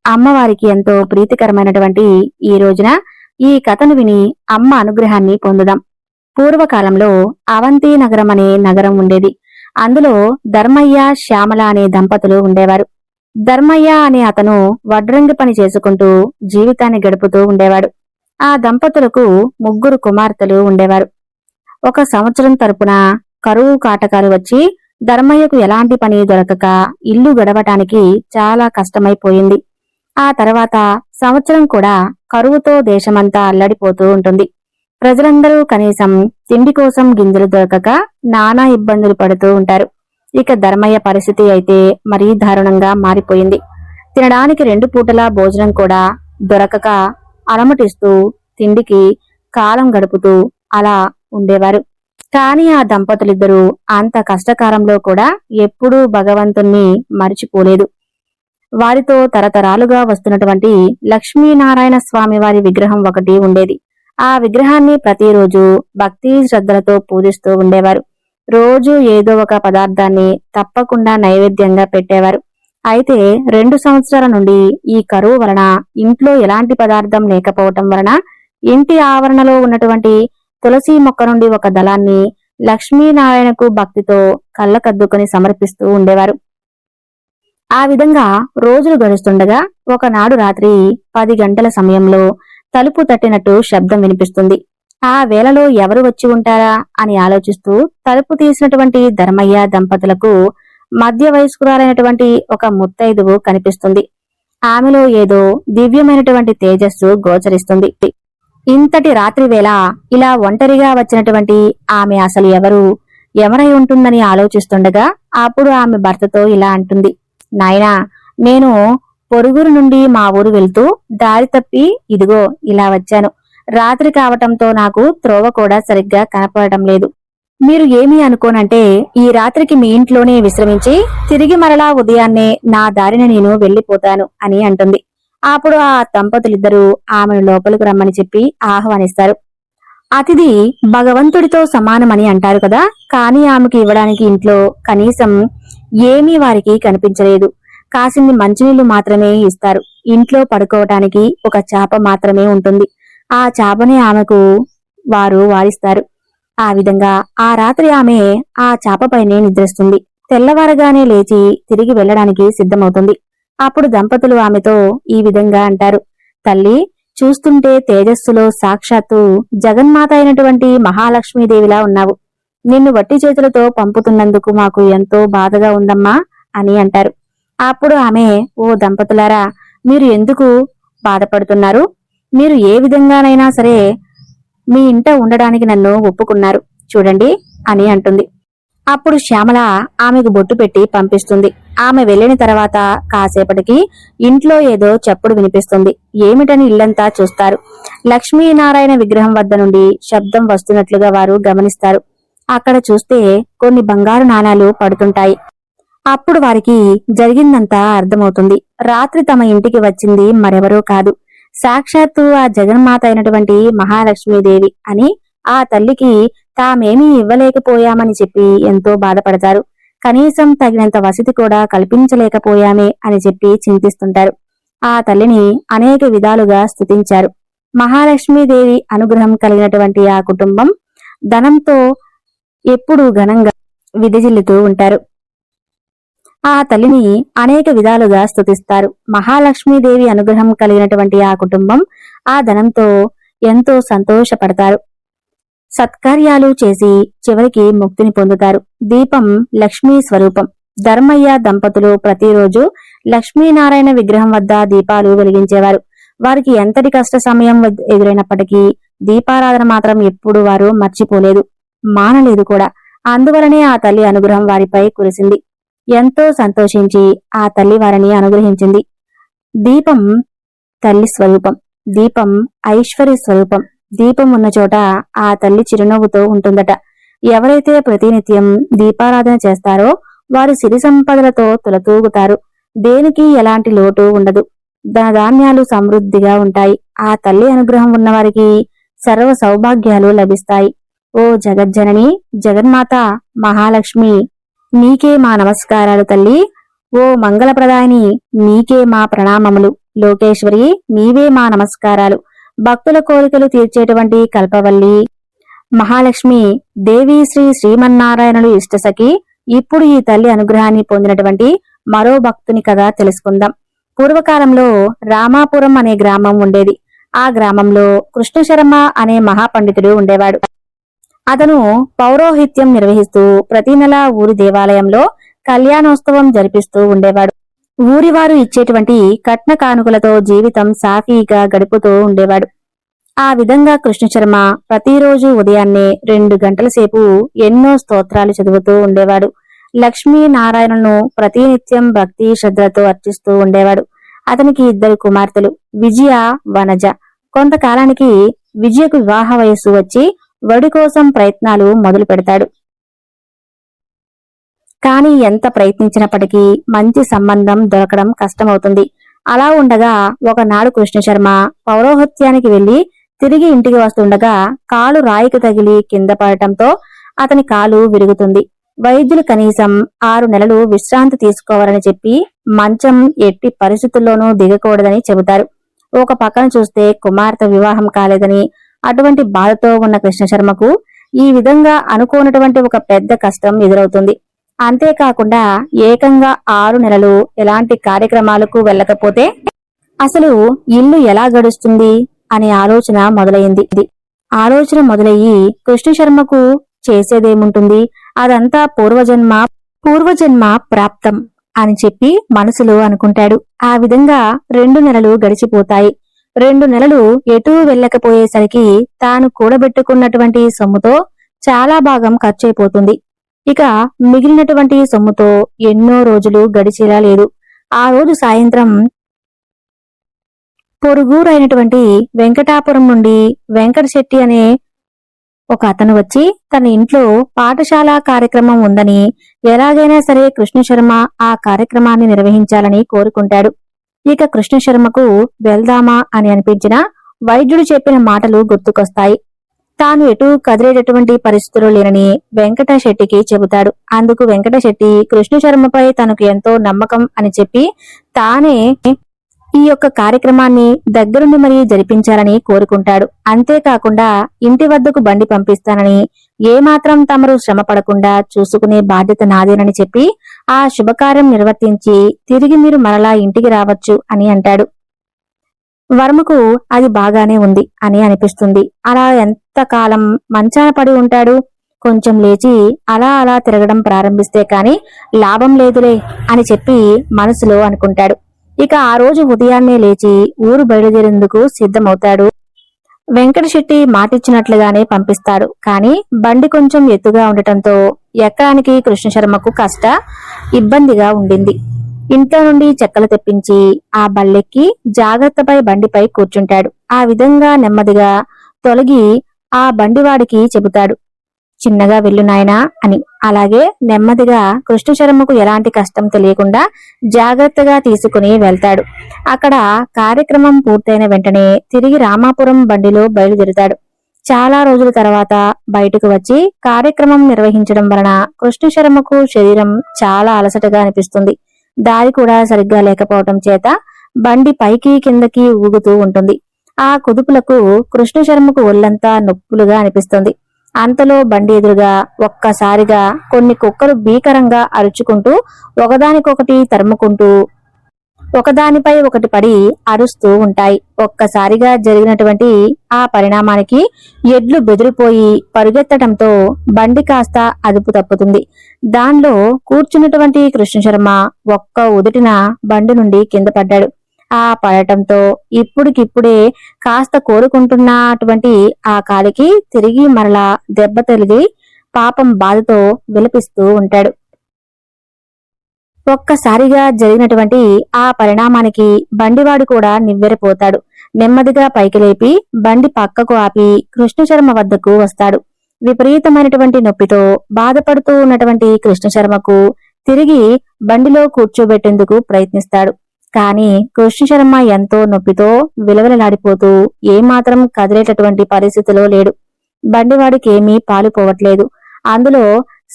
అమ్మవారికి ఎంతో ప్రీతికరమైనటువంటి ఈ రోజున ఈ కథను విని అమ్మ అనుగ్రహాన్ని పొందుదాం. పూర్వకాలంలో అవంతి నగరం అనే నగరం ఉండేది. అందులో ధర్మయ్య, శ్యామల అనే దంపతులు ఉండేవారు. ధర్మయ్య అనే అతను వడ్రంగి పని చేసుకుంటూ జీవితాన్ని గడుపుతూ ఉండేవాడు. ఆ దంపతులకు 3 కుమార్తెలు ఉండేవారు. ఒక సంవత్సరం తరపున కరువు కాటకాలు వచ్చి ధర్మయ్యకు ఎలాంటి పని దొరకక ఇల్లు గడవటానికి చాలా కష్టమైపోయింది. ఆ తర్వాత సంవత్సరం కూడా కరువుతో దేశమంతా అల్లడిపోతూ ఉంటుంది. ప్రజలందరూ కనీసం తిండి కోసం గింజలు దొరకక నానా ఇబ్బందులు పడుతూ ఉంటారు. ఇక ధర్మయ్య పరిస్థితి అయితే మరీ దారుణంగా మారిపోయింది. తినడానికి 2 పూటలా భోజనం కూడా దొరకక అలమటిస్తూ తిండికి కాలం గడుపుతూ అలా ఉండేవారు. కాని ఆ దంపతులిద్దరూ అంత కష్టకాలంలో కూడా ఎప్పుడూ భగవంతుణ్ణి మరిచిపోలేదు. వారితో తరతరాలుగా వస్తున్నటువంటి లక్ష్మీనారాయణ స్వామి వారి విగ్రహం ఒకటి ఉండేది. ఆ విగ్రహాన్ని ప్రతిరోజు భక్తి శ్రద్ధలతో పూజిస్తూ ఉండేవారు. రోజు ఏదో ఒక పదార్థాన్ని తప్పకుండా నైవేద్యంగా పెట్టేవారు. అయితే 2 సంవత్సరాల నుండి ఈ కరువు వలన ఇంట్లో ఎలాంటి పదార్థం లేకపోవటం వలన ఇంటి ఆవరణలో ఉన్నటువంటి తులసి మొక్క నుండి ఒక దళాన్ని లక్ష్మీనారాయణకు భక్తితో కళ్ళకద్దుకొని సమర్పిస్తూ ఉండేవారు. ఆ విధంగా రోజులు గడుస్తుండగా ఒకనాడు రాత్రి 10 గంటల సమయంలో తలుపు తట్టినట్టు శబ్దం వినిపిస్తుంది. ఆ వేళలో ఎవరు వచ్చి ఉంటారా అని ఆలోచిస్తూ తలుపు తీసినటువంటి ధర్మయ్య దంపతులకు మధ్య వయస్కురాలైనటువంటి ఒక ముత్తైదువు కనిపిస్తుంది. ఆమెలో ఏదో దివ్యమైనటువంటి తేజస్సు గోచరిస్తుంది. ఇంతటి రాత్రి వేళ ఇలా ఒంటరిగా వచ్చినటువంటి ఆమె అసలు ఎవరై ఉంటుందని ఆలోచిస్తుండగా అప్పుడు ఆమె భర్తతో ఇలా అంటుంది. నాయనా, నేను పొరుగురు నుండి మా ఊరు వెళ్తూ దారి తప్పి ఇదిగో ఇలా వచ్చాను. రాత్రి కావటంతో నాకు త్రోవ కూడా సరిగ్గా కనపడటం లేదు. మీరు ఏమీ అనుకోనంటే ఈ రాత్రికి మీ ఇంట్లోనే విశ్రమించి తిరిగి మరలా ఉదయాన్నే నా దారిన నేను వెళ్లిపోతాను అని అంటుంది. అప్పుడు ఆ దంపతులిద్దరూ ఆమెను లోపలికి రమ్మని చెప్పి ఆహ్వానిస్తారు. అతిథి భగవంతుడితో సమానమని అంటారు కదా, కానీ ఆమెకి ఇవ్వడానికి ఇంట్లో కనీసం ఏమీ వారికి కనిపించలేదు. కాసిన్ని మంచినీళ్లు మాత్రమే ఇస్తారు. ఇంట్లో పడుకోవటానికి ఒక చాప మాత్రమే ఉంటుంది. ఆ చాపనే ఆమెకు వారు వారిస్తారు. ఆ విధంగా ఆ రాత్రి ఆమె ఆ చాపపైనే నిద్రిస్తుంది. తెల్లవారగానే లేచి తిరిగి వెళ్లడానికి సిద్ధమవుతుంది. అప్పుడు దంపతులు ఆమెతో ఈ విధంగా అంటారు. తల్లి, చూస్తుంటే తేజస్సులో సాక్షాత్తు జగన్మాత అయినటువంటి మహాలక్ష్మీదేవిలా ఉన్నావు. నిన్ను వట్టి చేతులతో పంపుతున్నందుకు మాకు ఎంతో బాధగా ఉందమ్మా అని అంటారు. అప్పుడు ఆమె, ఓ దంపతులారా, మీరు ఎందుకు బాధపడుతున్నారు? మీరు ఏ విధంగానైనా సరే మీ ఇంట ఉండడానికి నన్ను ఒప్పుకున్నారు చూడండి అని అంటుంది. అప్పుడు శ్యామల ఆమెకు బొట్టు పెట్టి పంపిస్తుంది. ఆమె వెళ్లిన తర్వాత కాసేపటికి ఇంట్లో ఏదో చప్పుడు వినిపిస్తుంది. ఏమిటని ఇల్లంతా చూస్తారు. లక్ష్మీనారాయణ విగ్రహం వద్ద నుండి శబ్దం వస్తున్నట్లుగా వారు గమనిస్తారు. అక్కడ చూస్తే కొన్ని బంగారు నాణాలు పడుతుంటాయి. అప్పుడు వారికి జరిగిందంతా అర్థమవుతుంది. రాత్రి తమ ఇంటికి వచ్చింది మరెవరో కాదు, సాక్షాత్తు ఆ జగన్మాత అయినటువంటి మహాలక్ష్మీదేవి అని ఆ తల్లికి తామేమీ ఇవ్వలేకపోయామని చెప్పి ఎంతో బాధపడతారు. కనీసం తగినంత వసతి కూడా కల్పించలేకపోయామే అని చెప్పి చింతిస్తుంటారు. ఆ తల్లిని అనేక విధాలుగా స్తుతించారు. మహాలక్ష్మీదేవి అనుగ్రహం కలిగినటువంటి ఆ కుటుంబం ధనంతో ఎప్పుడూ ఘనంగా విదజిల్లుతూ ఉంటారు. ఆ తల్లిని అనేక విధాలుగా స్తుతిస్తారు. మహాలక్ష్మీదేవి అనుగ్రహం కలిగినటువంటి ఆ కుటుంబం ఆ ధనంతో ఎంతో సంతోషపడతారు. సత్కార్యాలు చేసి చివరికి ముక్తిని పొందుతారు. దీపం లక్ష్మీ స్వరూపం. ధర్మయ్య దంపతులు ప్రతిరోజు లక్ష్మీనారాయణ విగ్రహం వద్ద దీపాలు వెలిగించేవారు. వారికి ఎంతటి కష్ట సమయం ఎదురైనప్పటికీ దీపారాధన మాత్రం ఎప్పుడు వారు మర్చిపోలేదు, మానలేదు కూడా. అందువలనే ఆ తల్లి అనుగ్రహం వారిపై కురిసింది. ఎంతో సంతోషించి ఆ తల్లి వారిని అనుగ్రహించింది. దీపం తల్లి స్వరూపం. దీపం ఐశ్వర్య స్వరూపం. దీపం ఉన్న చోట ఆ తల్లి చిరునవ్వుతో ఉంటుందట. ఎవరైతే ప్రతినిత్యం దీపారాధన చేస్తారో వారు సిరి సంపదలతో తులతూగుతారు. దేనికి ఎలాంటి లోటు ఉండదు. ధనధాన్యాలు సమృద్ధిగా ఉంటాయి. ఆ తల్లి అనుగ్రహం ఉన్నవారికి సర్వ సౌభాగ్యాలు లభిస్తాయి. ఓ జగజ్జనని, జగన్మాత మహాలక్ష్మి, నీకే మా నమస్కారాలు తల్లి. ఓ మంగళప్రదాయిని, నీకే మా ప్రణామములు. లోకేశ్వరి, నీవే మా నమస్కారాలు. భక్తుల కోరికలు తీర్చేటువంటి కల్పవల్లి మహాలక్ష్మి దేవి శ్రీ శ్రీమన్నారాయణులు ఇష్టసఖి. ఇప్పుడు ఈ తల్లి అనుగ్రహాన్ని పొందినటువంటి మరో భక్తుని కథ తెలుసుకుందాం. పూర్వకాలంలో రామాపురం అనే గ్రామం ఉండేది. ఆ గ్రామంలో కృష్ణశర్మ అనే మహాపండితుడు ఉండేవాడు. అతను పౌరోహిత్యం నిర్వహిస్తూ ప్రతి నెల ఊరి దేవాలయంలో కళ్యాణోత్సవం జరిపిస్తూ ఉండేవాడు. ఊరివారు ఇచ్చేటువంటి కట్న కానుకలతో జీవితం సాఫీగా గడుపుతూ ఉండేవాడు. ఆ విధంగా కృష్ణశర్మ ప్రతిరోజు ఉదయాన్నే 2 గంటల సేపు ఎన్నో స్తోత్రాలు చదువుతూ ఉండేవాడు. లక్ష్మీనారాయణను ప్రతినిత్యం భక్తి శ్రద్ధలతో అర్చిస్తూ ఉండేవాడు. అతనికి 2 కుమార్తెలు, విజయ, వనజ. కొంతకాలానికి విజయకు వివాహ వయస్సు వచ్చి వడి కోసం ప్రయత్నాలు మొదలు పెడతాడు. కాని ఎంత ప్రయత్నించినప్పటికీ మంచి సంబంధం దొరకడం కష్టమవుతుంది. అలా ఉండగా ఒకనాడు కృష్ణశర్మ పౌరోహిత్యానికి వెళ్లి తిరిగి ఇంటికి వస్తుండగా కాలు రాయికి తగిలి కింద పడటంతో అతని కాలు విరుగుతుంది. వైద్యులు కనీసం 6 నెలలు విశ్రాంతి తీసుకోవాలని చెప్పి మంచం ఎట్టి పరిస్థితుల్లోనూ దిగకూడదని చెబుతారు. ఒక పక్కన చూస్తే కుమార్తె వివాహం కాలేదని అటువంటి బాధతో ఉన్న కృష్ణశర్మకు ఈ విధంగా అనుకోనటువంటి ఒక పెద్ద కష్టం ఎదురవుతుంది. అంతేకాకుండా ఏకంగా 6 నెలలు ఎలాంటి కార్యక్రమాలకు వెళ్ళకపోతే అసలు ఇల్లు ఎలా గడుస్తుంది అనే ఆలోచన మొదలైంది. ఆలోచన మొదలయ్యి కృష్ణశర్మకు చేసేదేముంటుంది, అదంతా పూర్వజన్మ ప్రాప్తం అని చెప్పి మనసులో అనుకుంటాడు. ఆ విధంగా 2 నెలలు గడిచిపోతాయి. 2 నెలలు ఎటూ వెళ్ళకపోయేసరికి తాను కూడబెట్టుకున్నటువంటి సొమ్ముతో చాలా భాగం ఖర్చయిపోతుంది. ఇక మిగిలినటువంటి సొమ్ముతో ఎన్నో రోజులు గడిచేలా లేదు. ఆ రోజు సాయంత్రం పొరుగురైనటువంటి వెంకటాపురం నుండి వెంకటశెట్టి అనే ఒక అతను వచ్చి తన ఇంట్లో పాఠశాల కార్యక్రమం ఉందని, ఎలాగైనా సరే కృష్ణశర్మ ఆ కార్యక్రమాన్ని నిర్వహించాలని కోరుకుంటాడు. ఇక కృష్ణశర్మకు వెళ్దామా అని అనిపించిన వైద్యుడు చెప్పిన మాటలు గుర్తుకొస్తాయి. తాను ఎటూ కదిలేటటువంటి పరిస్థితులు లేనని వెంకటశెట్టికి చెబుతాడు. అందుకు వెంకటశెట్టి కృష్ణశర్మపై తనకు ఎంతో నమ్మకం అని చెప్పి తానే ఈ యొక్క కార్యక్రమాన్ని దగ్గరుండి మరీ జరిపించాలని కోరుకుంటాడు. అంతేకాకుండా ఇంటి వద్దకు బండి పంపిస్తానని, ఏమాత్రం తమరు శ్రమ పడకుండా చూసుకునే బాధ్యత నాదేనని చెప్పి ఆ శుభకార్యం నిర్వర్తించి తిరిగి మీరు మరలా ఇంటికి రావచ్చు అని అంటాడు. వర్మకు అది బాగానే ఉంది అని అనిపిస్తుంది. అలా ఎంతకాలం మంచాన పడి ఉంటాడు? కొంచెం లేచి అలా అలా తిరగడం ప్రారంభిస్తే కాని లాభం లేదులే అని చెప్పి మనసులో అనుకుంటాడు. ఇక ఆ రోజు ఉదయాన్నే లేచి ఊరు బయలుదేరేందుకు సిద్ధమవుతాడు. వెంకటశెట్టి మాటిచ్చినట్లుగానే పంపిస్తాడు. కాని బండి కొంచెం ఎత్తుగా ఉండటంతో ఎక్కడానికి కృష్ణశర్మకు ఇబ్బందిగా ఉండింది. ఇంట్లో నుండి చెక్కలు తెప్పించి ఆ బల్లెక్కి జాగ్రత్తపై బండిపై కూర్చుంటాడు. ఆ విధంగా నెమ్మదిగా తొలగి ఆ బండివాడికి చెబుతాడు, చిన్నగా వెళ్ళు నాయనా అని. అలాగే నెమ్మదిగా కృష్ణశర్మకు ఎలాంటి కష్టం తెలియకుండా జాగ్రత్తగా తీసుకుని వెళ్తాడు. అక్కడ కార్యక్రమం పూర్తయిన వెంటనే తిరిగి రామాపురం బండిలో బయలుదేరుతాడు. చాలా రోజుల తర్వాత బయటకు వచ్చి కార్యక్రమం నిర్వహించడం వలన కృష్ణశర్మకు శరీరం చాలా అలసటగా అనిపిస్తుంది. దారి కూడా సరిగ్గా లేకపోవటం చేత బండి పైకి కిందకి ఊగుతూ ఉంటుంది. ఆ కుదుపులకు కృష్ణశర్మకు ఒళ్లంతా నొప్పులుగా అనిపిస్తుంది. అంతలో బండి ఎదురుగా ఒక్కసారిగా కొన్ని కుక్కలు భీకరంగా అరుచుకుంటూ ఒకదానికొకటి తరుముకుంటూ ఒకదానిపై ఒకటి పడి అరుస్తూ ఉంటాయి. ఒక్కసారిగా జరిగినటువంటి ఆ పరిణామానికి ఎడ్లు బెదిరిపోయి పరుగెత్తడంతో బండి కాస్త అదుపు తప్పుతుంది. దానిలో కూర్చున్నటువంటి కృష్ణశర్మ ఒక్క ఉదుటిన బండి నుండి కింద పడ్డాడు. ఆ పడటంతో ఇప్పుడికిప్పుడే కాస్త కోలుకుంటున్నటువంటి ఆ కాలికి తిరిగి మరలా దెబ్బ తగిలి పాపం బాధతో విలపిస్తూ ఉంటాడు. ఒక్కసారిగా జరిగినటువంటి ఆ పరిణామానికి బండివాడు కూడా నివ్వెరపోతాడు. నెమ్మదిగా పైకి లేపి బండి పక్కకు ఆపి కృష్ణశర్మ వద్దకు వస్తాడు. విపరీతమైనటువంటి నొప్పితో బాధపడుతూ ఉన్నటువంటి కృష్ణశర్మకు తిరిగి బండిలో కూర్చోబెట్టేందుకు ప్రయత్నిస్తాడు. కాని కృష్ణశర్మ ఎంతో నొప్పితో విలవిలలాడిపోతూ ఏమాత్రం కదిలేటటువంటి పరిస్థితిలో లేడు. బండివాడికేమీ పాలుపోవట్లేదు. అందులో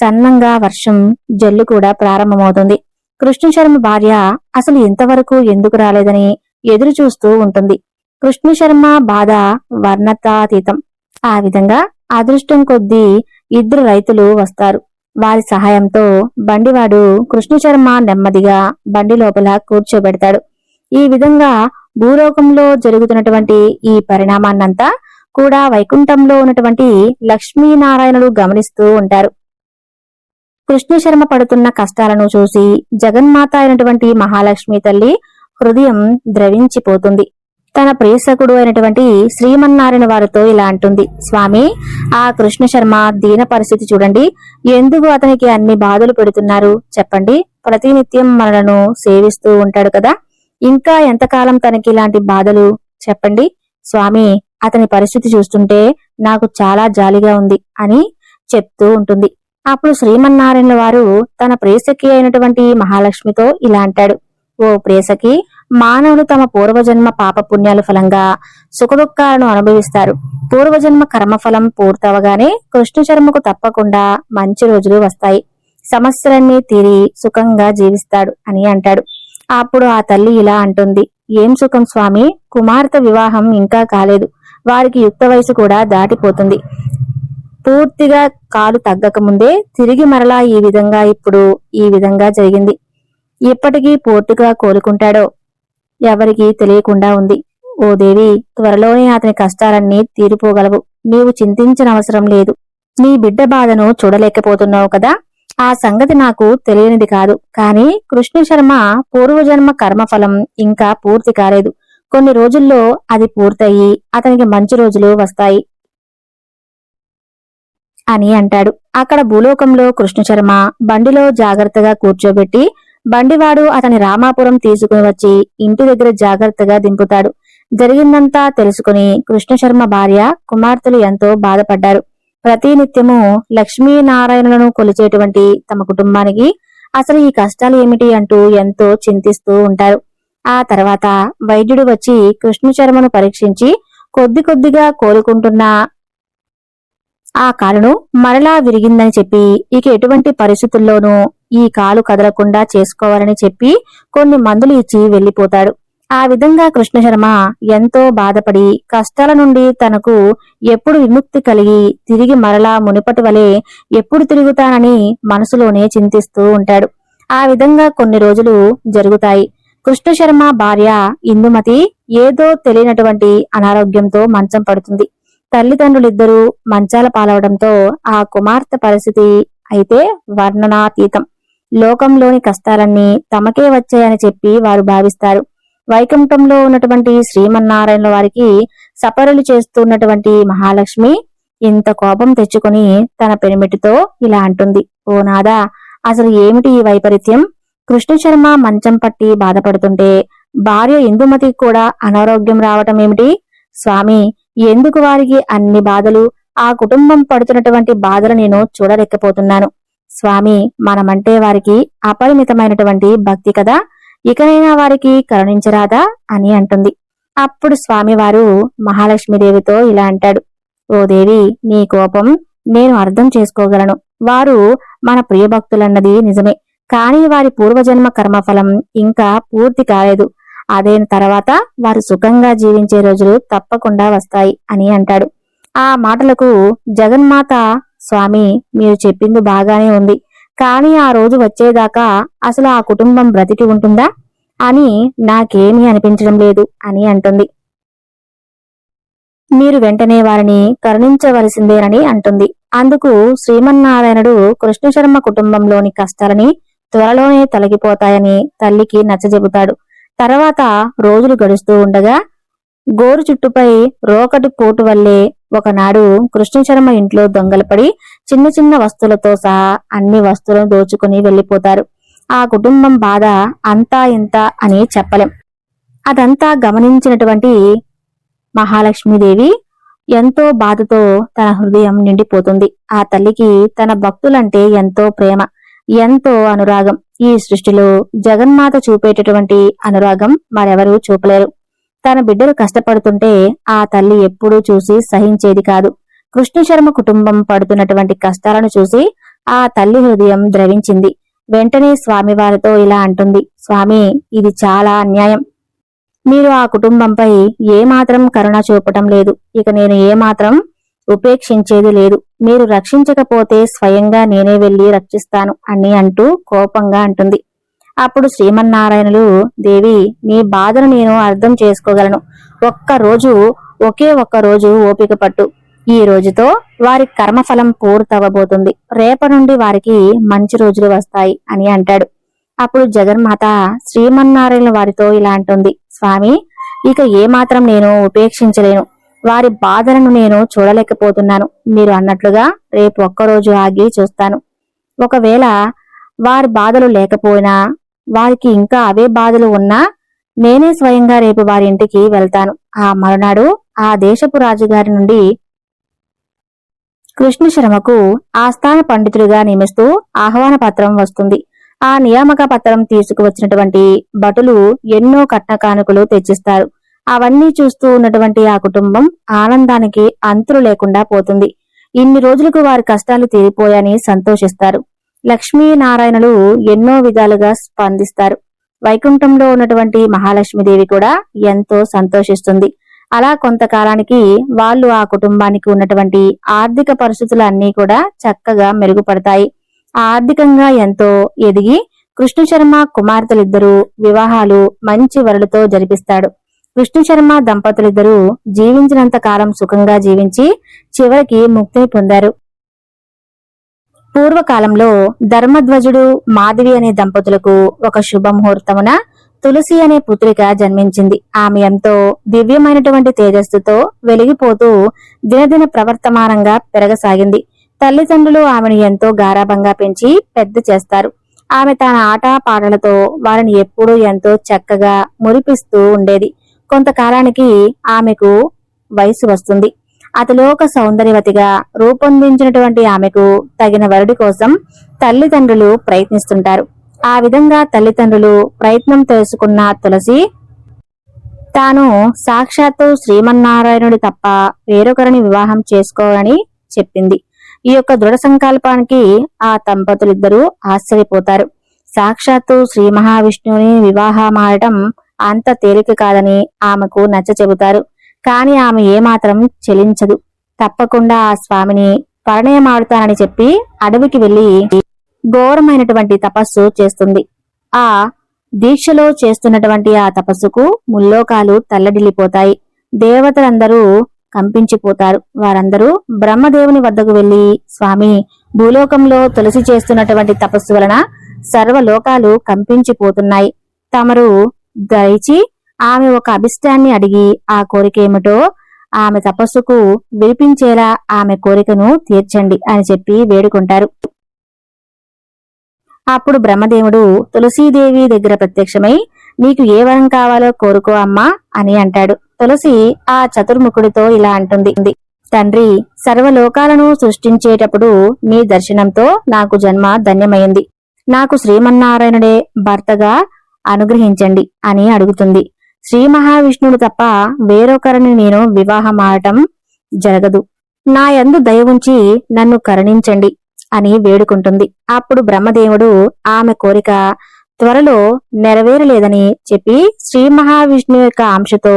సన్నంగా వర్షం జల్లు కూడా ప్రారంభమవుతుంది. కృష్ణశర్మ భార్య అసలు ఇంతవరకు ఎందుకు రాలేదని ఎదురు చూస్తూ ఉంటుంది. కృష్ణ శర్మ బాధ వర్ణతాతీతం. ఆ విధంగా అదృష్టం కొద్దీ ఇద్దరు రైతులు వస్తారు. వారి సహాయంతో బండివాడు కృష్ణశర్మ నెమ్మదిగా బండి లోపల కూర్చోబెడతాడు. ఈ విధంగా భూలోకంలో జరుగుతున్నటువంటి ఈ పరిణామాన్నంతా కూడా వైకుంఠంలో ఉన్నటువంటి లక్ష్మీనారాయణుడు గమనిస్తూ ఉంటారు. కృష్ణశర్మ పడుతున్న కష్టాలను చూసి జగన్మాత అయినటువంటి మహాలక్ష్మి తల్లి హృదయం ద్రవించిపోతుంది. తన ప్రియసకుడు అయినటువంటి శ్రీమన్నారాయణ వారితో ఇలా అంటుంది, స్వామి, ఆ కృష్ణ శర్మ దీన పరిస్థితి చూడండి. ఎందుకు అతనికి అన్ని బాధలు పెడుతున్నారు చెప్పండి. ప్రతినిత్యం మనలను సేవిస్తూ ఉంటాడు కదా, ఇంకా ఎంతకాలం తనకి ఇలాంటి బాధలు చెప్పండి. స్వామి, అతని పరిస్థితి చూస్తుంటే నాకు చాలా జాలిగా ఉంది అని చెప్తూ ఉంటుంది. అప్పుడు శ్రీమన్నారాయణ వారు తన ప్రేసకి అయినటువంటి మహాలక్ష్మితో ఇలా అంటాడు, ఓ ప్రేసకి, మానవులు తమ పూర్వజన్మ పాప పుణ్యాల ఫలంగా సుఖదుఖాలను అనుభవిస్తారు. పూర్వజన్మ కర్మఫలం పూర్తవగానే కృష్ణశర్మకు తప్పకుండా మంచి రోజులు వస్తాయి. సమస్యలన్నీ తీరి సుఖంగా జీవిస్తాడు అని అంటాడు. అప్పుడు ఆ తల్లి ఇలా అంటుంది, ఏం సుఖం స్వామి, కుమార్తె వివాహం ఇంకా కాలేదు. వారికి యుక్త వయసు కూడా దాటిపోతుంది. పూర్తిగా కాలు తగ్గకముందే తిరిగి మరలా ఇప్పుడు ఈ విధంగా జరిగింది. ఇప్పటికీ పూర్తిగా కోలుకుంటాడో ఎవరికీ తెలియకుండా ఉంది. ఓ దేవి, త్వరలోనే అతని కష్టాలన్నీ తీరిపోగలవు. నీవు చింతించనవసరం లేదు. నీ బిడ్డ బాధను చూడలేకపోతున్నావు కదా, ఆ సంగతి నాకు తెలియనిది కాదు. కాని కృష్ణ శర్మ పూర్వజన్మ కర్మఫలం ఇంకా పూర్తి కాలేదు. కొన్ని రోజుల్లో అది పూర్తయి అతనికి మంచి రోజులు వస్తాయి అని అంటాడు. అక్కడ భూలోకంలో కృష్ణశర్మ బండిలో జాగ్రత్తగా కూర్చోబెట్టి బండివాడు అతని రామాపురం తీసుకుని వచ్చి ఇంటి దగ్గర జాగ్రత్తగా దింపుతాడు. జరిగిందంతా తెలుసుకుని కృష్ణశర్మ భార్య కుమార్తెలు ఎంతో బాధపడ్డారు. ప్రతినిత్యము లక్ష్మీనారాయణులను కొలిచేటువంటి తమ కుటుంబానికి అసలు ఈ కష్టాలు ఏమిటి అంటూ ఎంతో చింతిస్తూ ఉంటారు. ఆ తర్వాత వైద్యుడు వచ్చి కృష్ణశర్మను పరీక్షించి కొద్దిగా కోలుకుంటున్న ఆ కాలును మరలా విరిగిందని చెప్పి ఇక ఎటువంటి పరిస్థితుల్లోనూ ఈ కాలు కదలకుండా చేసుకోవాలని చెప్పి కొన్ని మందులు ఇచ్చి వెళ్లిపోతాడు. ఆ విధంగా కృష్ణశర్మ ఎంతో బాధపడి కష్టాల నుండి తనకు ఎప్పుడు విముక్తి కలిగి తిరిగి మరలా మునిపటి వలె ఎప్పుడు తిరుగుతానని మనసులోనే చింతిస్తూ ఉంటాడు. ఆ విధంగా కొన్ని రోజులు జరుగుతాయి. కృష్ణశర్మ భార్య ఇందుమతి ఏదో తెలియనటువంటి అనారోగ్యంతో మంచం పడుతుంది. తల్లిదండ్రులిద్దరూ మంచాల పాలవడంతో ఆ కుమార్తె పరిస్థితి అయితే వర్ణనాతీతం. లోకంలోని కష్టాలన్నీ తమకే వచ్చాయని చెప్పి వారు భావిస్తారు. వైకుంఠంలో ఉన్నటువంటి శ్రీమన్నారాయణ వారికి సపరులు చేస్తున్నటువంటి మహాలక్ష్మి ఇంత కోపం తెచ్చుకుని తన పెనిమిటితో ఇలా అంటుంది, ఓ నాదా, అసలు ఏమిటి ఈ వైపరీత్యం? కృష్ణశర్మ మంచం పట్టి బాధపడుతుంటే భార్య ఇందుమతికి కూడా అనారోగ్యం రావటం ఏమిటి? స్వామి, ఎందుకు వారికి అన్ని బాధలు? ఆ కుటుంబం పడుతున్నటువంటి బాధలు నేను చూడలేకపోతున్నాను. స్వామి, మనమంటే వారికి అపరిమితమైనటువంటి భక్తి కదా, ఇకనైనా వారికి కరుణించరాదా అని అంటుంది. అప్పుడు స్వామివారు మహాలక్ష్మీదేవితో ఇలా అంటాడు, ఓ దేవి, నీ కోపం నేను అర్థం చేసుకోగలను. వారు మన ప్రియభక్తులన్నది నిజమే, కాని వారి పూర్వజన్మ కర్మఫలం ఇంకా పూర్తి కాలేదు. అదైన తర్వాత వారు సుఖంగా జీవించే రోజులు తప్పకుండా వస్తాయి అని అంటాడు. ఆ మాటలకు జగన్మాత, స్వామి, మీరు చెప్పింది బాగానే ఉంది, కానీ ఆ రోజు వచ్చేదాకా అసలు ఆ కుటుంబం బ్రతికి ఉంటుందా అని నాకేమీ అనిపించడం లేదు అని అంటుంది. మీరు వెంటనే వారిని కరుణించవలసిందేనని అంటుంది. అందుకు శ్రీమన్నారాయణుడు కృష్ణశర్మ కుటుంబంలోని కష్టాలని త్వరలోనే తొలగిపోతాయని తల్లికి నచ్చజెబుతాడు. తర్వాత రోజులు గడుస్తూ ఉండగా గోరు చుట్టుపై రోకటి పోటు వల్లే ఒకనాడు కృష్ణశర్మ ఇంట్లో దొంగలు పడి చిన్న వస్తువులతో సహా అన్ని వస్తువులను దోచుకుని వెళ్లిపోతారు. ఆ కుటుంబం బాధ అంతా ఇంత అని చెప్పలేం. అదంతా గమనించినటువంటి మహాలక్ష్మీదేవి ఎంతో బాధతో తన హృదయం నిండిపోతుంది. ఆ తల్లికి తన భక్తులంటే ఎంతో ప్రేమ, ఎంతో అనురాగం. ఈ సృష్టిలో జగన్మాత చూపేటటువంటి అనురాగం మరెవరూ చూపలేరు. తన బిడ్డలు కష్టపడుతుంటే ఆ తల్లి ఎప్పుడూ చూసి సహించేది కాదు. కృష్ణశర్మ కుటుంబం పడుతున్నటువంటి కష్టాలను చూసి ఆ తల్లి హృదయం ద్రవించింది. వెంటనే స్వామివారితో ఇలా అంటుంది, స్వామి, ఇది చాలా అన్యాయం. మీరు ఆ కుటుంబంపై ఏమాత్రం కరుణ చూపటం లేదు. ఇక నేను ఏమాత్రం ఉపేక్షించేది లేదు. మీరు రక్షించకపోతే స్వయంగా నేనే వెళ్లి రక్షిస్తాను అని అంటూ కోపంగా అంటుంది. అప్పుడు శ్రీమన్నారాయణులు, దేవి, నీ బాధను నేను అర్థం చేసుకోగలను. ఒకే ఒక్క రోజు ఓపిక పట్టు. ఈ రోజుతో వారి కర్మఫలం పూర్తవబోతుంది. రేపటి నుండి వారికి మంచి రోజులు వస్తాయి అని అంటాడు. అప్పుడు జగన్మాత శ్రీమన్నారాయణ వారితో ఇలా అంటుంది, స్వామి, ఇక ఏమాత్రం నేను ఉపేక్షించలేను. వారి బాధలను నేను చూడలేకపోతున్నాను. మీరు అన్నట్లుగా రేపు ఒక్కరోజు ఆగి చూస్తాను. ఒకవేళ వారి బాధలు లేకపోయినా, వారికి ఇంకా అవే బాధలు ఉన్నా, నేనే స్వయంగా రేపు వారి ఇంటికి వెళ్తాను. ఆ మరునాడు ఆ దేశపు రాజుగారి నుండి కృష్ణ శర్మకు ఆస్థాన పండితుడిగా నియమిస్తూ ఆహ్వాన పత్రం వస్తుంది. ఆ నియామక పత్రం తీసుకువచ్చినటువంటి భటులు ఎన్నో కట్న కానుకలు తెచ్చిస్తారు. అవన్నీ చూస్తూ ఉన్నటువంటి ఆ కుటుంబం ఆనందానికి అంతులు లేకుండా పోతుంది. ఇన్ని రోజులకు వారి కష్టాలు తీరిపోయాయని సంతోషిస్తారు. లక్ష్మీనారాయణులు ఎన్నో విధాలుగా స్పందిస్తారు. వైకుంఠంలో ఉన్నటువంటి మహాలక్ష్మీదేవి కూడా ఎంతో సంతోషిస్తుంది. అలా కొంతకాలానికి వాళ్ళు ఆ కుటుంబానికి ఉన్నటువంటి ఆర్థిక పరిస్థితులు అన్నీ కూడా చక్కగా మెరుగుపడతాయి. ఆర్థికంగా ఎంతో ఎదిగి కృష్ణశర్మ కుమార్తెలిద్దరూ వివాహాలు మంచి వరులతో జరిపిస్తాడు. కృష్ణశర్మ దంపతులిద్దరూ జీవించినంత కాలం సుఖంగా జీవించి చివరికి ముక్తిని పొందారు. పూర్వకాలంలో ధర్మధ్వజుడు మాధవి అనే దంపతులకు ఒక శుభముహూర్తమున తులసి అనే పుత్రిక జన్మించింది. ఆమె ఎంతో దివ్యమైనటువంటి తేజస్సుతో వెలిగిపోతూ దినదిన ప్రవర్తమానంగా పెరగసాగింది. తల్లిదండ్రులు ఆమెను ఎంతో గారాభంగా పెంచి పెద్ద చేస్తారు. ఆమె తన ఆట పాటలతో వారిని ఎప్పుడూ ఎంతో చక్కగా మురిపిస్తూ ఉండేది. కొంతకాలానికి ఆమెకు వయసు వస్తుంది. అతిలోక సౌందర్యవతిగా రూపొందించినటువంటి ఆమెకు తగిన వరుడి కోసం తల్లిదండ్రులు ప్రయత్నిస్తుంటారు. ఆ విధంగా తల్లిదండ్రులు ప్రయత్నం తెలుసుకున్న తులసి తాను సాక్షాత్తు శ్రీమన్నారాయణుడి తప్ప వేరొకరిని వివాహం చేసుకోవాలని చెప్పింది. ఈ యొక్క దృఢ సంకల్పానికి ఆ దంపతులిద్దరూ ఆశ్చర్యపోతారు. సాక్షాత్తు శ్రీ మహావిష్ణువుని వివాహమాడటం అంత తేలిక కాదని ఆమెకు నచ్చ చెబుతారు. కాని ఆమె ఏమాత్రం చెలించదు. తప్పకుండా ఆ స్వామిని పరిణయమాడుతానని చెప్పి అడవికి వెళ్లి ఘోరమైనటువంటి తపస్సు చేస్తుంది. ఆ దీక్షలో చేస్తున్నటువంటి ఆ తపస్సుకు ముల్లోకాలు తల్లడిల్లిపోతాయి. దేవతలందరూ కంపించిపోతారు. వారందరూ బ్రహ్మదేవుని వద్దకు వెళ్లి, స్వామి, భూలోకంలో తులసి చేస్తున్నటువంటి తపస్సు వలన సర్వలోకాలు కంపించిపోతున్నాయి. తమరు దయచి ఆమె ఒక అభిష్టాన్ని అడిగి ఆ కోరికేమిటో ఆమె తపస్సుకు వినిపించేలా ఆమె కోరికను తీర్చండి అని చెప్పి వేడుకుంటారు. అప్పుడు బ్రహ్మదేవుడు తులసీదేవి దగ్గర ప్రత్యక్షమై, నీకు ఏ వరం కావాలో కోరుకో అమ్మా అని అంటాడు. తులసి ఆ చతుర్ముఖుడితో ఇలా అంటుంది, తండ్రి, సర్వలోకాలను సృష్టించేటప్పుడు మీ దర్శనంతో నాకు జన్మ ధన్యమైంది. నాకు శ్రీమన్నారాయణుడే భర్తగా అనుగ్రహించండి అని అడుగుతుంది. శ్రీ మహావిష్ణువుడు తప్ప వేరొకరిని నేను వివాహమాడటం జరగదు. నా యందు దయ ఉంచి నన్ను కరుణించండి అని వేడుకుంటుంది. అప్పుడు బ్రహ్మదేవుడు ఆమె కోరిక త్వరలో నెరవేరలేదని చెప్పి శ్రీ మహావిష్ణువు యొక్క అంశతో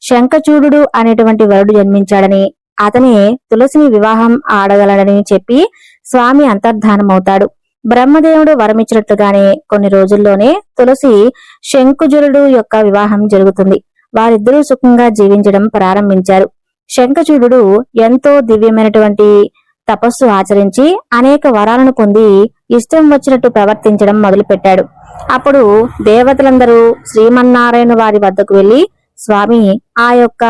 శంఖచూడు అనేటువంటి వరుడు జన్మించాడని, అతనే తులసిని వివాహం ఆడగలడని చెప్పి స్వామి అంతర్ధానమవుతాడు. బ్రహ్మదేవుడు వరమిచ్చినట్లుగానే కొన్ని రోజుల్లోనే తులసి శంఖచూడు యొక్క వివాహం జరుగుతుంది. వారిద్దరూ సుఖంగా జీవించడం ప్రారంభించారు. శంఖచూడు ఎంతో దివ్యమైనటువంటి తపస్సు ఆచరించి అనేక వరాలను పొంది ఇష్టం వచ్చినట్టు ప్రవర్తించడం మొదలుపెట్టాడు. అప్పుడు దేవతలందరూ శ్రీమన్నారాయణ వారి వద్దకు వెళ్లి, స్వామి, ఆ యొక్క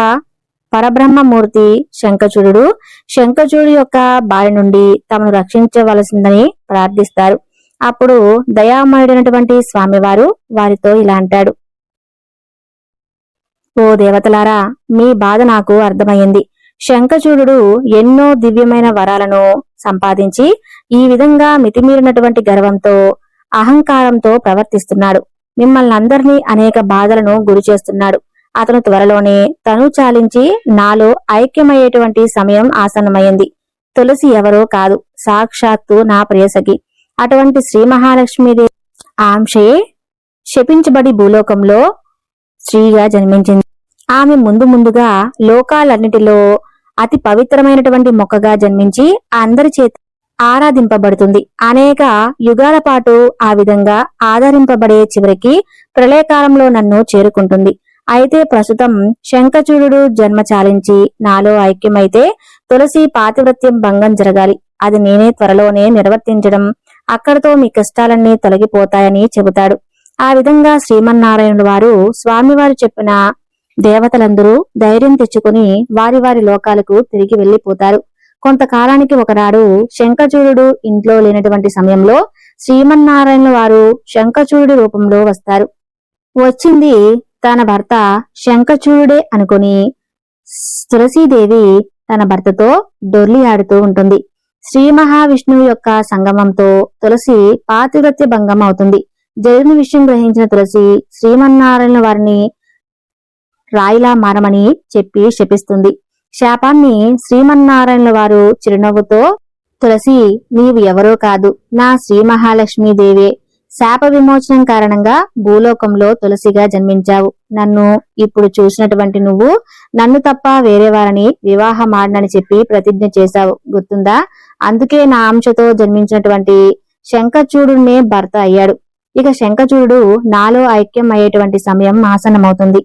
పరబ్రహ్మమూర్తి శంఖచూడు యొక్క బారి నుండి తమను రక్షించవలసిందని ప్రార్థిస్తారు. అప్పుడు దయామయుడైనటువంటి స్వామివారు వారితో ఇలా అంటాడు, ఓ దేవతలారా, మీ బాధ నాకు అర్థమయ్యింది. శంఖచూడు ఎన్నో దివ్యమైన వరాలను సంపాదించి ఈ విధంగా మితిమీరినటువంటి గర్వంతో అహంకారంతో ప్రవర్తిస్తున్నాడు. మిమ్మల్ని అందరినీ అనేక బాధలను గురి చేస్తున్నాడు. అతను త్వరలోనే తను చాలించి నాలో ఐక్యమయ్యేటువంటి సమయం ఆసన్నమైంది. తులసి ఎవరో కాదు, సాక్షాత్తు నా ప్రియసఖి. అటువంటి శ్రీ మహాలక్ష్మీదేవి ఆంశయే శపించబడి భూలోకంలో స్త్రీగా జన్మించింది. ఆమె ముందుగా లోకాలన్నిటిలో అతి పవిత్రమైనటువంటి మొక్కగా జన్మించి అందరి చేత ఆరాధింపబడుతుంది. అనేక యుగాల పాటు ఆ విధంగా ఆదరింపబడే చివరికి ప్రళయకాలంలో నన్ను చేరుకుంటుంది. అయితే ప్రస్తుతం శంఖచూడు జన్మ చాలించి నాలో ఐక్యమైతే తులసి పాతివ్రత్యం భంగం జరగాలి. అది నేనే త్వరలోనే నిర్వర్తించడం, అక్కడితో మీ కష్టాలన్నీ తొలగిపోతాయని చెబుతాడు. ఆ విధంగా శ్రీమన్నారాయణుడు వారు స్వామివారు చెప్పిన దేవతలందరూ ధైర్యం తెచ్చుకుని వారి వారి లోకాలకు తిరిగి వెళ్లిపోతారు. కొంతకాలానికి ఒకనాడు శంఖచూడు ఇంట్లో లేనటువంటి సమయంలో శ్రీమన్నారాయణుల వారు శంఖచూడు రూపంలో వస్తారు. వచ్చింది తన భర్త శంఖచూడే అనుకుని తులసీదేవి తన భర్తతో డొర్లి ఆడుతూ ఉంటుంది. శ్రీ మహావిష్ణువు యొక్క సంగమంతో తులసి పాతివ్రత్య భంగం అవుతుంది. జరిగిన విషయం గ్రహించిన తులసి శ్రీమన్నారాయణ వారిని రాయిలా మారమని చెప్పి శపిస్తుంది. శాపాన్ని శ్రీమన్నారాయణుల వారు చిరునవ్వుతో, తులసి నీవు ఎవరో కాదు, నా శ్రీ మహాలక్ష్మీదేవే. శాప విమోచనం కారణంగా భూలోకంలో తులసిగా జన్మించావు. నన్ను ఇప్పుడు చూసినటువంటి నువ్వు నన్ను తప్ప వేరే వారిని వివాహమాడనని చెప్పి ప్రతిజ్ఞ చేశావు, గుర్తుందా? అందుకే నా అంశతో జన్మించినటువంటి శంఖచూడునే భర్త అయ్యాడు. ఇక శంఖచూడు నాలో ఐక్యం అయ్యేటువంటి సమయం ఆసన్నమవుతుంది.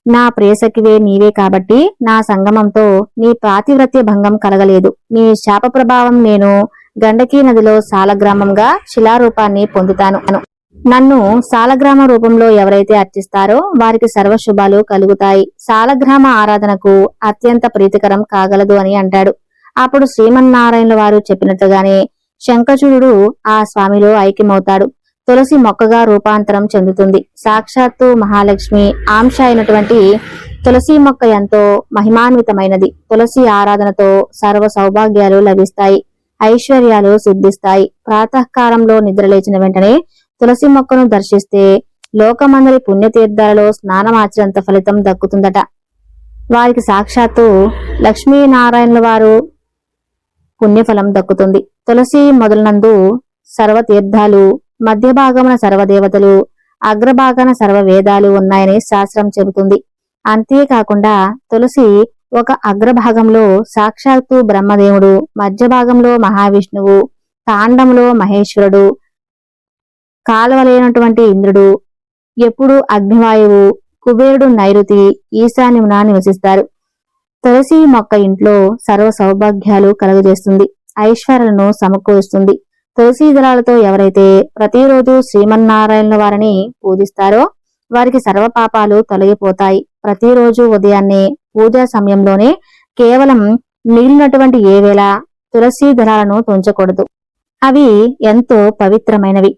నా ప్రేయసఖివే నీవే కాబట్టి నా సంగమంతో నీ పాతివ్రత్య భంగం కలగలేదు. నీ శాప ప్రభావం నేను గండకీ నదిలో సాలగ్రామంగా శిలారూపాన్ని పొందుతాను. నన్ను సాలగ్రామ రూపంలో ఎవరైతే అర్చిస్తారో వారికి సర్వశుభాలు కలుగుతాయి. సాలగ్రామ ఆరాధనకు అత్యంత ప్రీతికరం కాగలదు అని అంటాడు. అప్పుడు శ్రీమన్నారాయణుల వారు చెప్పినట్లుగానే శంఖచూడు ఆ స్వామిలో ఐక్యమవుతాడు. తులసి మొక్కగా రూపాంతరం చెందుతుంది. సాక్షాత్తు మహాలక్ష్మి అంశ అయినటువంటి తులసి మొక్క ఎంతో మహిమాన్వితమైనది. తులసి ఆరాధనతో సర్వ సౌభాగ్యాలు లభిస్తాయి, ఐశ్వర్యాలు సిద్ధిస్తాయి. ప్రాతకాలంలో నిద్రలేచిన వెంటనే తులసి మొక్కను దర్శిస్తే లోకమందరి పుణ్యతీర్థాలలో స్నానమాచినంత ఫలితం దక్కుతుందట. వారికి సాక్షాత్తు లక్ష్మీనారాయణుల వారు పుణ్యఫలం దక్కుతుంది. తులసి మొదలనందు సర్వతీర్థాలు, మధ్య భాగమున సర్వదేవతలు, అగ్రభాగాన సర్వ వేదాలు ఉన్నాయని శాస్త్రం చెబుతుంది. అంతేకాకుండా తులసి ఒక అగ్రభాగంలో సాక్షాత్తు బ్రహ్మదేవుడు, మధ్య భాగంలో మహావిష్ణువు, కాండంలో మహేశ్వరుడు, కాలవలైనటువంటి ఇంద్రుడు, ఎప్పుడు అగ్నివాయువు, కుబేరుడు నైరుతి, ఈశాన్యమున నివసిస్తారు. తులసి మొక్క ఇంట్లో సర్వ సౌభాగ్యాలు కలుగజేస్తుంది, ఐశ్వర్యాలను సమకూరుస్తుంది. తులసి దళాలతో ఎవరైతే ప్రతిరోజు శ్రీమన్నారాయణుల వారిని పూజిస్తారో వారికి సర్వ పాపాలు తొలగిపోతాయి. ప్రతిరోజు ఉదయాన్నే పూజా సమయంలోనే కేవలం మిగిలినటువంటి ఏ వేళ తులసి దళాలను తుంచకూడదు. అవి ఎంతో పవిత్రమైనవి.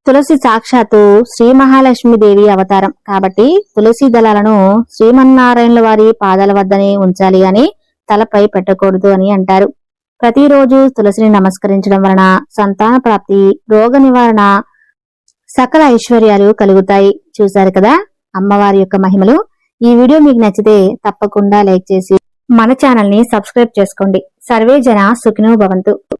తులసి సాక్షాత్తు శ్రీ మహాలక్ష్మీదేవి అవతారం కాబట్టి తులసి దళాలను శ్రీమన్నారాయణుల వారి పాదాల వద్దనే ఉంచాలి అని తలపై పెట్టకూడదు అని అంటారు. ప్రతిరోజు తులసిని నమస్కరించడం వలన సంతాన ప్రాప్తి, రోగ నివారణ, సకల ఐశ్వర్యాలు కలుగుతాయి. చూశారు కదా అమ్మవారి యొక్క మహిమలు. ఈ వీడియో మీకు నచ్చితే తప్పకుండా లైక్ చేసి మన ఛానల్ ని సబ్స్క్రైబ్ చేసుకోండి. సర్వే జన సుఖినో భవంతు.